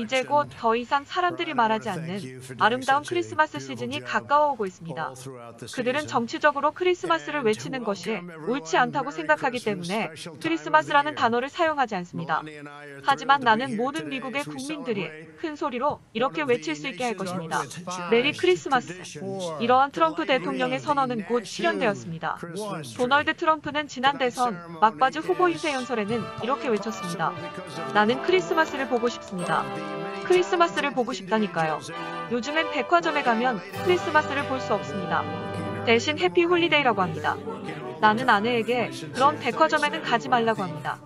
이제 곧 더 이상 사람들이 말하지 않는 아름다운 크리스마스 시즌이 가까워오고 있습니다. 그들은 정치적으로 크리스마스를 외치는 것이 옳지 않다고 생각하기 때문에 크리스마스라는 단어를 사용하지 않습니다. 하지만 나는 모든 미국의 국민들이 큰 소리로 이렇게 외칠 수 있게 할 것입니다. 메리 크리스마스. 이러한 트럼프 대통령의 선언은 곧 실현되었습니다. 도널드 트럼프는 지난 대선 막바지 후보 인쇄 연설에는 이렇게 외쳤습니다. 나는 크리스마스를 보고 싶습니다. 크리스마스를 보고 싶다니까요. 요즘엔 백화점에 가면 크리스마스를 볼 수 없습니다. 대신 해피 홀리데이라고 합니다. 나는 아내에게 그런 백화점에는 가지 말라고 합니다.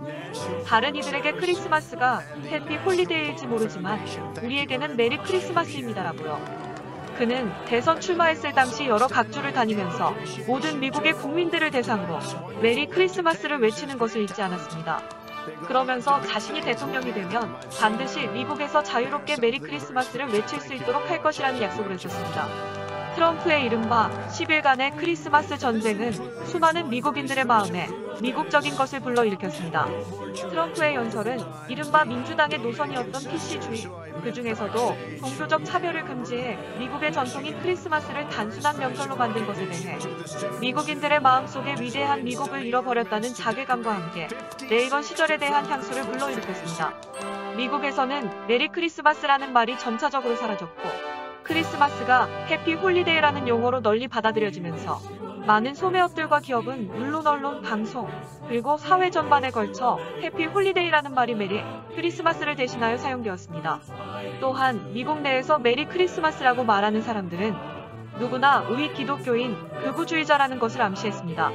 다른 이들에게 크리스마스가 해피 홀리데이일지 모르지만 우리에게는 메리 크리스마스입니다라고요. 그는 대선 출마했을 당시 여러 각주를 다니면서 모든 미국의 국민들을 대상으로 메리 크리스마스를 외치는 것을 잊지 않았습니다. 그러면서 자신이 대통령이 되면 반드시 미국에서 자유롭게 메리 크리스마스를 외칠 수 있도록 할 것이라는 약속을 했었습니다. 트럼프의 이른바 10일간의 크리스마스 전쟁은 수많은 미국인들의 마음에 미국적인 것을 불러일으켰습니다. 트럼프의 연설은 이른바 민주당의 노선이었던 PC주의, 그 중에서도 종교적 차별을 금지해 미국의 전통인 크리스마스를 단순한 명절로 만든 것에 대해 미국인들의 마음속에 위대한 미국을 잃어버렸다는 자괴감과 함께 레이건 시절에 대한 향수를 불러일으켰습니다. 미국에서는 메리 크리스마스라는 말이 점차적으로 사라졌고 크리스마스가 해피 홀리데이라는 용어로 널리 받아들여지면서 많은 소매업들과 기업은 물론 언론, 방송, 그리고 사회 전반에 걸쳐 해피 홀리데이라는 말이 메리 크리스마스를 대신하여 사용되었습니다. 또한 미국 내에서 메리 크리스마스라고 말하는 사람들은 누구나 우리 기독교인 극우주의자라는 것을 암시했습니다.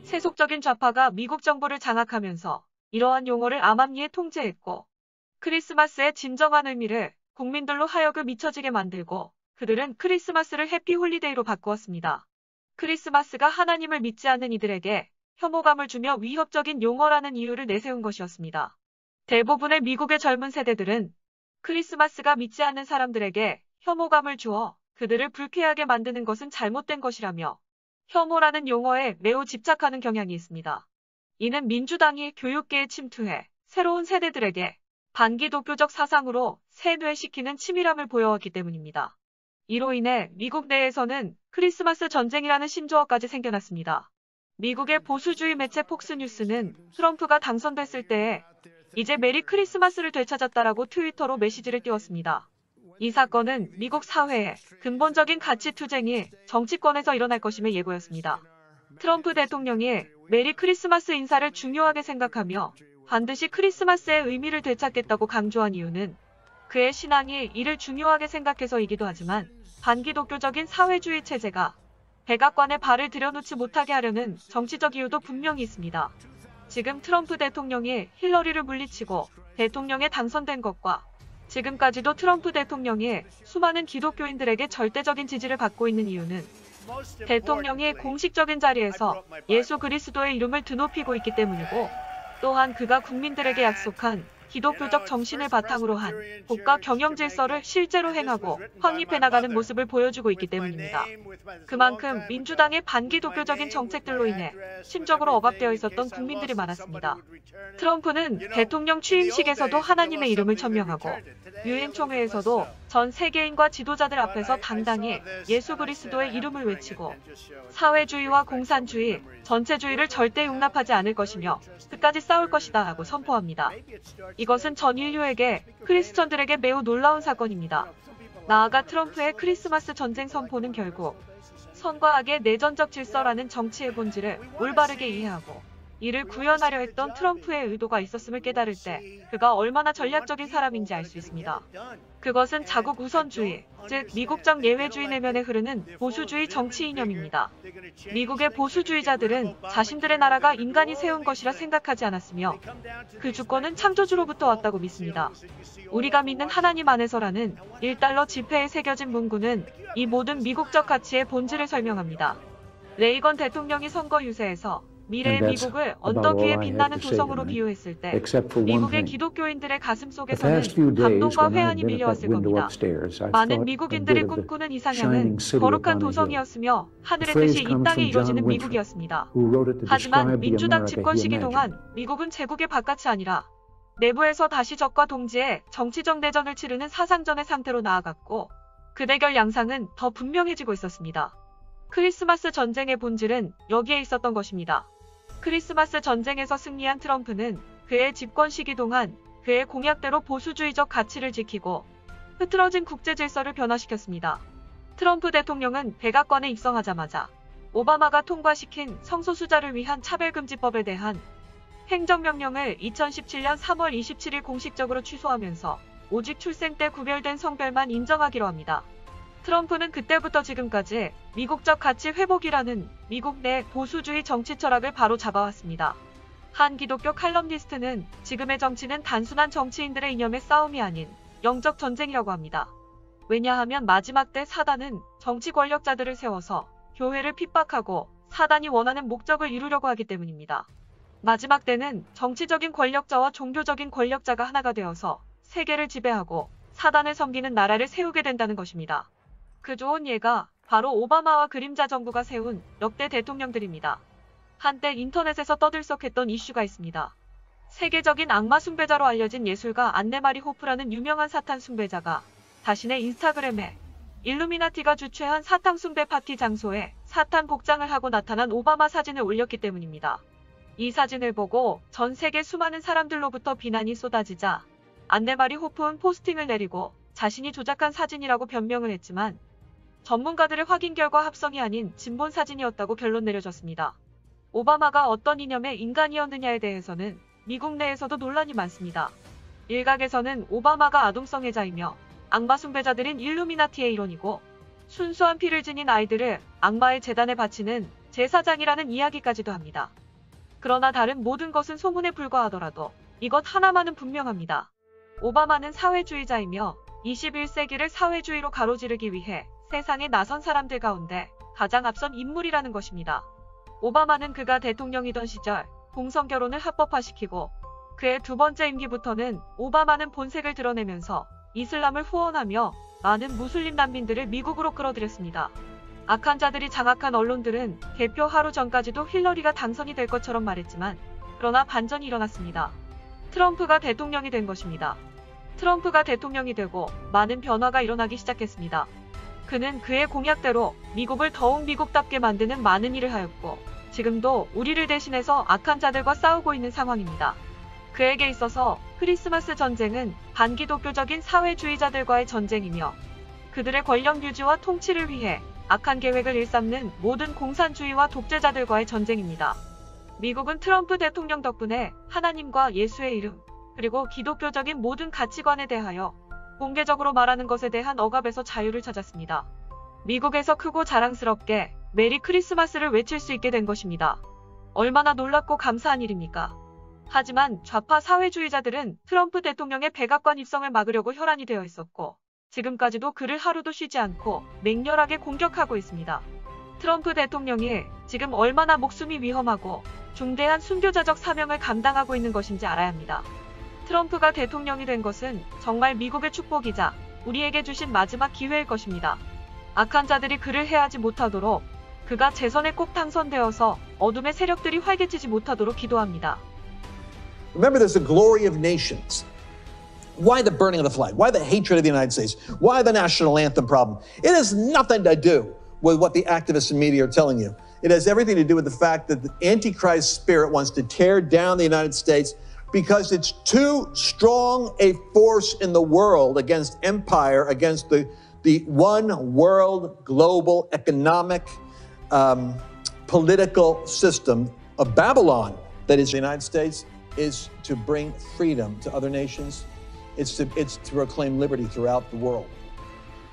세속적인 좌파가 미국 정부를 장악하면서 이러한 용어를 암암리에 통제했고 크리스마스의 진정한 의미를 국민들로 하여금 잊혀지게 만들고 그들은 크리스마스를 해피 홀리데이로 바꾸었습니다. 크리스마스가 하나님을 믿지 않는 이들에게 혐오감을 주며 위협적인 용어라는 이유를 내세운 것이었습니다. 대부분의 미국의 젊은 세대들은 크리스마스가 믿지 않는 사람들에게 혐오감을 주어 그들을 불쾌하게 만드는 것은 잘못된 것이라며 혐오라는 용어에 매우 집착하는 경향이 있습니다. 이는 민주당이 교육계에 침투해 새로운 세대들에게 반기독교적 사상으로 세뇌시키는 치밀함을 보여왔기 때문입니다. 이로 인해 미국 내에서는 크리스마스 전쟁이라는 신조어까지 생겨났습니다. 미국의 보수주의 매체 폭스뉴스는 트럼프가 당선됐을 때에 이제 메리 크리스마스를 되찾았다라고 트위터로 메시지를 띄웠습니다. 이 사건은 미국 사회의 근본적인 가치 투쟁이 정치권에서 일어날 것임의 예고였습니다. 트럼프 대통령이 메리 크리스마스 인사를 중요하게 생각하며 반드시 크리스마스의 의미를 되찾겠다고 강조한 이유는 그의 신앙이 이를 중요하게 생각해서이기도 하지만 반기독교적인 사회주의 체제가 백악관에 발을 들여놓지 못하게 하려는 정치적 이유도 분명히 있습니다. 지금 트럼프 대통령이 힐러리를 물리치고 대통령에 당선된 것과 지금까지도 트럼프 대통령이 수많은 기독교인들에게 절대적인 지지를 받고 있는 이유는 대통령이 공식적인 자리에서 예수 그리스도의 이름을 드높이고 있기 때문이고 또한 그가 국민들에게 약속한 기독교적 정신을 바탕으로 한 국가 경영 질서를 실제로 행하고 확립해 나가는 모습을 보여주고 있기 때문입니다. 그만큼 민주당의 반기독교적인 정책들로 인해 심적으로 억압되어 있었던 국민들이 많았습니다. 트럼프는 대통령 취임식에서도 하나님의 이름을 천명하고 유엔 총회에서도 전 세계인과 지도자들 앞에서 당당히 예수 그리스도의 이름을 외치고 사회주의와 공산주의, 전체주의를 절대 용납하지 않을 것이며 끝까지 싸울 것이다 라고 선포합니다. 이것은 전 인류에게 크리스천들에게 매우 놀라운 사건입니다. 나아가 트럼프의 크리스마스 전쟁 선포는 결국 선과 악의 내전적 질서라는 정치의 본질을 올바르게 이해하고 이를 구현하려 했던 트럼프의 의도가 있었음을 깨달을 때 그가 얼마나 전략적인 사람인지 알 수 있습니다. 그것은 자국 우선주의, 즉 미국적 예외주의 내면에 흐르는 보수주의 정치 이념입니다. 미국의 보수주의자들은 자신들의 나라가 인간이 세운 것이라 생각하지 않았으며 그 주권은 창조주로부터 왔다고 믿습니다. 우리가 믿는 하나님 안에서라는 1달러 지폐에 새겨진 문구는 이 모든 미국적 가치의 본질을 설명합니다. 레이건 대통령이 선거 유세에서 미래의 미국을 언덕 위에 빛나는 도성으로 비유했을 때 미국의 기독교인들의 가슴 속에서는 감동과 회한이 밀려왔을 겁니다. 많은 미국인들이 꿈꾸는 이상향은 거룩한 도성이었으며 하늘의 뜻이 이 땅에 이루어지는 미국이었습니다. 하지만 민주당 집권 시기 동안 미국은 제국의 바깥이 아니라 내부에서 다시 적과 동지의 정치적 내전을 치르는 사상전의 상태로 나아갔고 그 대결 양상은 더 분명해지고 있었습니다. 크리스마스 전쟁의 본질은 여기에 있었던 것입니다. 크리스마스 전쟁에서 승리한 트럼프는 그의 집권 시기 동안 그의 공약대로 보수주의적 가치를 지키고 흐트러진 국제 질서를 변화시켰습니다. 트럼프 대통령은 백악관에 입성하자마자 오바마가 통과시킨 성소수자를 위한 차별금지법에 대한 행정명령을 2017년 3월 27일 공식적으로 취소하면서 오직 출생 때 구별된 성별만 인정하기로 합니다. 트럼프는 그때부터 지금까지 미국적 가치 회복이라는 미국 내 보수주의 정치 철학을 바로 잡아왔습니다. 한 기독교 칼럼니스트는 지금의 정치는 단순한 정치인들의 이념의 싸움이 아닌 영적 전쟁이라고 합니다. 왜냐하면 마지막 때 사단은 정치 권력자들을 세워서 교회를 핍박하고 사단이 원하는 목적을 이루려고 하기 때문입니다. 마지막 때는 정치적인 권력자와 종교적인 권력자가 하나가 되어서 세계를 지배하고 사단을 섬기는 나라를 세우게 된다는 것입니다. 그 좋은 예가 바로 오바마와 그림자 정부가 세운 역대 대통령들입니다. 한때 인터넷에서 떠들썩했던 이슈가 있습니다. 세계적인 악마 숭배자로 알려진 예술가 안네마리 호프라는 유명한 사탄 숭배자가 자신의 인스타그램에 일루미나티가 주최한 사탄 숭배 파티 장소에 사탄 복장을 하고 나타난 오바마 사진을 올렸기 때문입니다. 이 사진을 보고 전 세계 수많은 사람들로부터 비난이 쏟아지자 안네마리 호프는 포스팅을 내리고 자신이 조작한 사진이라고 변명을 했지만 전문가들의 확인 결과 합성이 아닌 진본 사진이었다고 결론 내려졌습니다. 오바마가 어떤 이념의 인간이었느냐에 대해서는 미국 내에서도 논란이 많습니다. 일각에서는 오바마가 아동성애자이며 악마 숭배자들인 일루미나티의 일원이고 순수한 피를 지닌 아이들을 악마의 재단에 바치는 제사장이라는 이야기까지도 합니다. 그러나 다른 모든 것은 소문에 불과하더라도 이것 하나만은 분명합니다. 오바마는 사회주의자이며 21세기를 사회주의로 가로지르기 위해 세상에 나선 사람들 가운데 가장 앞선 인물이라는 것입니다. 오바마는 그가 대통령이던 시절 동성결혼을 합법화시키고 그의 두 번째 임기부터는 오바마는 본색을 드러내면서 이슬람을 후원하며 많은 무슬림 난민들을 미국으로 끌어들였습니다. 악한 자들이 장악한 언론들은 개표 하루 전까지도 힐러리가 당선이 될 것처럼 말했지만 그러나 반전이 일어났습니다. 트럼프가 대통령이 된 것입니다. 트럼프가 대통령이 되고 많은 변화가 일어나기 시작했습니다. 그는 그의 공약대로 미국을 더욱 미국답게 만드는 많은 일을 하였고 지금도 우리를 대신해서 악한 자들과 싸우고 있는 상황입니다. 그에게 있어서 크리스마스 전쟁은 반기독교적인 사회주의자들과의 전쟁이며 그들의 권력 유지와 통치를 위해 악한 계획을 일삼는 모든 공산주의와 독재자들과의 전쟁입니다. 미국은 트럼프 대통령 덕분에 하나님과 예수의 이름 그리고 기독교적인 모든 가치관에 대하여 공개적으로 말하는 것에 대한 억압에서 자유를 찾았습니다. 미국에서 크고 자랑스럽게 메리 크리스마스를 외칠 수 있게 된 것입니다. 얼마나 놀랍고 감사한 일입니까? 하지만 좌파 사회주의자들은 트럼프 대통령의 백악관 입성을 막으려고 혈안이 되어 있었고 지금까지도 그를 하루도 쉬지 않고 맹렬하게 공격하고 있습니다. 트럼프 대통령이 지금 얼마나 목숨이 위험하고 중대한 순교자적 사명을 감당하고 있는 것인지 알아야 합니다. 트럼프가 대통령이 된 것은 정말 미국의 축복이자 우리에게 주신 마지막 기회일 것입니다. 악한 자들이 그를 해하지 못하도록 그가 재선에 꼭 당선되어서 어둠의 세력들이 활개치지 못하도록 기도합니다. Remember, there's the glory of nations. Why the burning of the flag? Why the hatred of the United States? Why the national anthem problem? It has nothing to do with what the activists and media are telling you. It has everything to do with the fact that the Antichrist spirit wants to tear down the United States because it's too strong a force in the world against empire, against the one world global economic political system of Babylon that is the United States, is to bring freedom to other nations. It's to proclaim liberty throughout the world.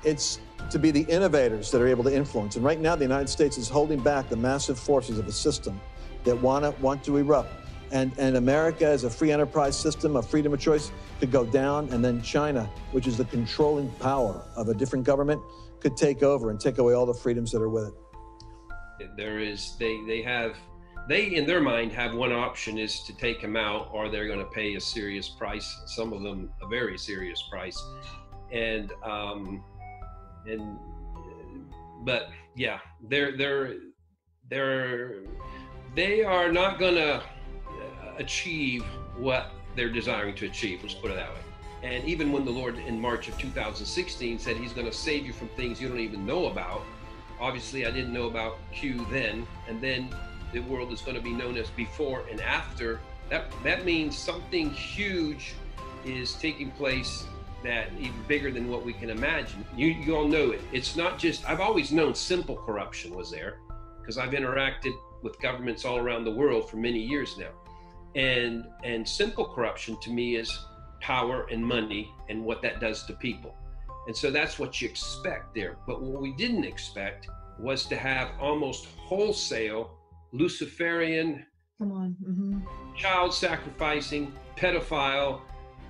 It's to be the innovators that are able to influence. And right now, the United States is holding back the massive forces of a system that want to erupt. And America, as a free enterprise system of freedom of choice, could go down, and then China, which is the controlling power of a different government, could take over and take away all the freedoms that are with it. They in their mind have one option, is to take him out, or they're going to pay a serious price. Some of them a very serious price, but yeah, they are not going to achieve what they're desiring to achieve. Let's put it that way. And even when the Lord in March of 2016 said he's going to save you from things you don't even know about, obviously I didn't know about Q then, and then the world is going to be known as before and after. That means something huge is taking place, that even bigger than what we can imagine. You all know it. It's not just, I've always known simple corruption was there, because I've interacted with governments all around the world for many years now. And simple corruption to me is power and money and what that does to people. And so that's what you expect there. But what we didn't expect was to have almost wholesale Luciferian, child sacrificing, pedophile,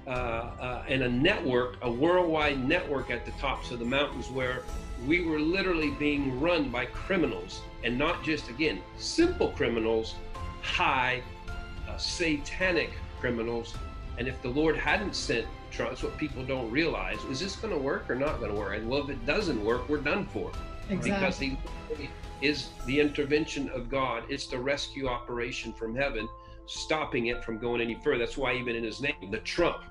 and a network, a worldwide network at the tops of the mountains, where we were literally being run by criminals, and not just, again, simple criminals, high, satanic criminals. And if the Lord hadn't sent Trump, that's what people don't realize. Is this going to work or not going to work? And well, if it doesn't work, we're done for. Exactly. Because he is the intervention of God. It's the rescue operation from heaven, stopping it from going any further. That's why even in his name, the trump,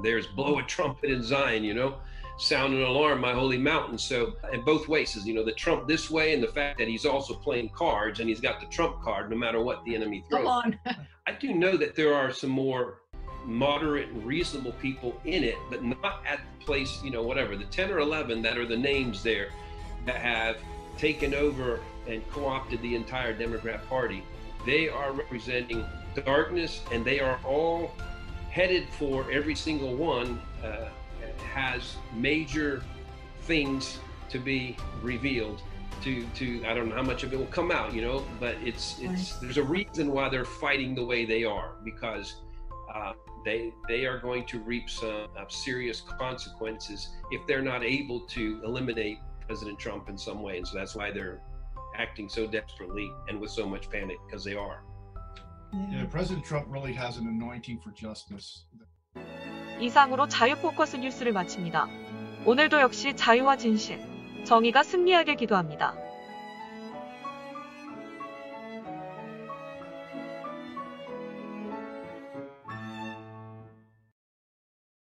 there's blow a trumpet in Zion, you know, sound an alarm, my holy mountain. So in both ways, you know, the trump this way, and the fact that he's also playing cards, and he's got the trump card no matter what the enemy throws. Come on. I do know that there are some more moderate and reasonable people in it, but not at the place, you know, whatever, the 10 or 11 that are the names there that have taken over and co-opted the entire Democrat Party. They are representing darkness, and they are all headed for, every single one has major things to be revealed to I don't know how much of it will come out, you know, but it's there's a reason why they're fighting the way they are, because they are going to reap some serious consequences if they're not able to eliminate President Trump in some way. And so that's why they're acting so desperately and with so much panic, because they are. Yeah, President Trump really has an anointing for justice. 이상으로 자유포커스 뉴스를 마칩니다. 오늘도 역시 자유와 진실, 정의가 승리하길 기도합니다.